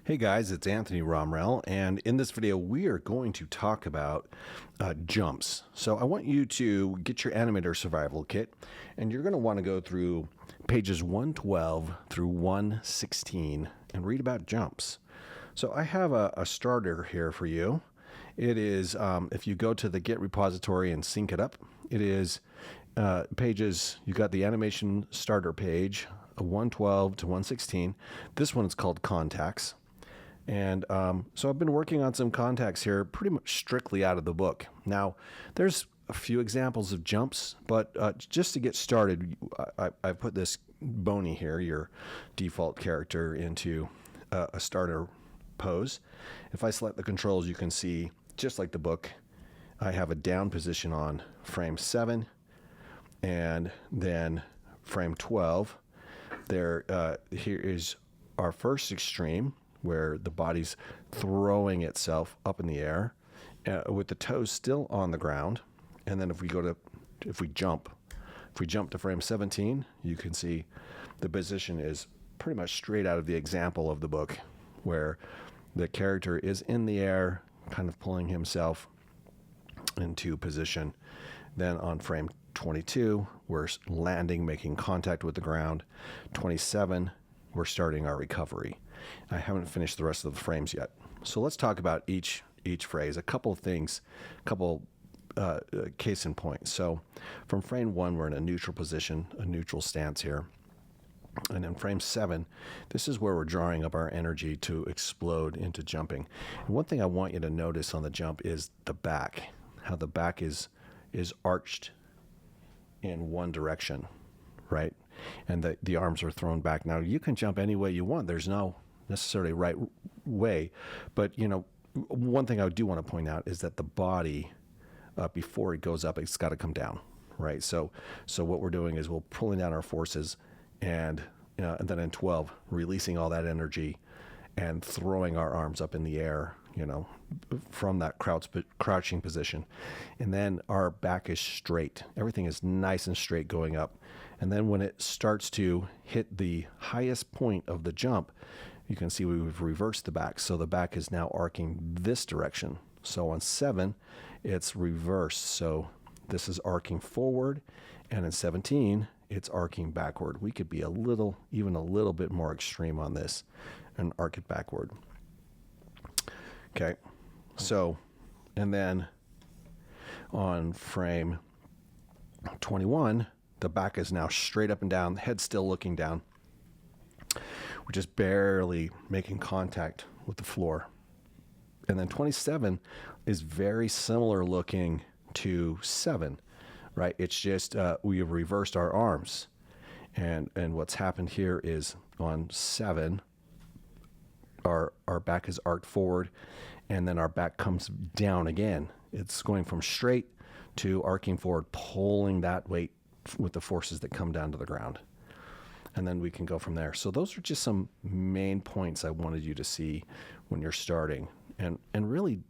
Hey guys, it's Anthony Romrell, and in this video we are going to talk about jumps. So I want you to get your Animator Survival Kit, and you're going to want to go through pages 112 through 116 and read about jumps. So I have a starter here for you. It is, if you go to the Git repository and sync it up, it is pages, you got the animation starter page, 112 to 116. This one is called Contacts. And so I've been working on some contacts here pretty much strictly out of the book. Now, there's a few examples of jumps, but just to get started, I put this Boney here, your default character, into a starter pose. If I select the controls, you can see, just like the book, I have a down position on frame 7 and then frame 12. Here is our first extreme, where the body's throwing itself up in the air with the toes still on the ground. And then if we jump to frame 17, you can see the position is pretty much straight out of the example of the book, where the character is in the air, kind of pulling himself into position. Then on frame 22, we're landing, making contact with the ground. 27, we're starting our recovery. I haven't finished the rest of the frames yet. So let's talk about each phrase. A couple of things, case in point. So from frame 1, we're in a neutral position, a neutral stance here. And in frame 7, this is where we're drawing up our energy to explode into jumping. And one thing I want you to notice on the jump is the back, how the back is arched in one direction, right? And the arms are thrown back. Now, you can jump any way you want. There's no necessarily right way. But, one thing I do want to point out is that the body, before it goes up, it's got to come down, right? So what we're doing is we're pulling down our forces and then in 12, releasing all that energy and throwing our arms up in the air, from that crouching position. And then our back is straight. Everything is nice and straight going up. And then when it starts to hit the highest point of the jump, you can see we've reversed the back. So the back is now arcing this direction. So on 7, it's reversed. So this is arcing forward. And in 17, it's arcing backward. We could be even a little bit more extreme on this and arc it backward. Okay. So, and then on frame 21, the back is now straight up and down, the head's still looking down. We're just barely making contact with the floor. And then 27 is very similar looking to 7, right? It's just we have reversed our arms. And what's happened here is on 7, our back is arced forward, and then our back comes down again. It's going from straight to arcing forward, pulling that weight with the forces that come down to the ground. And then we can go from there. So those are just some main points I wanted you to see when you're starting. And really,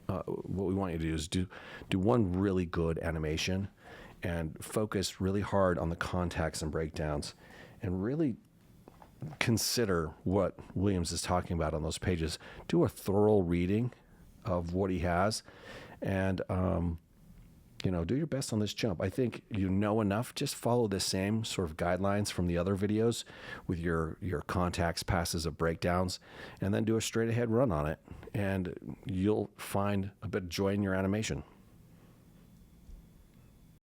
what we want you to do is do one really good animation and focus really hard on the contacts and breakdowns, and really consider what Williams is talking about on those pages. Do a thorough reading of what he has, and do your best on this jump. I think you know enough. Just follow the same sort of guidelines from the other videos with your contacts, passes, of breakdowns, and then do a straight ahead run on it, and you'll find a bit of joy in your animation.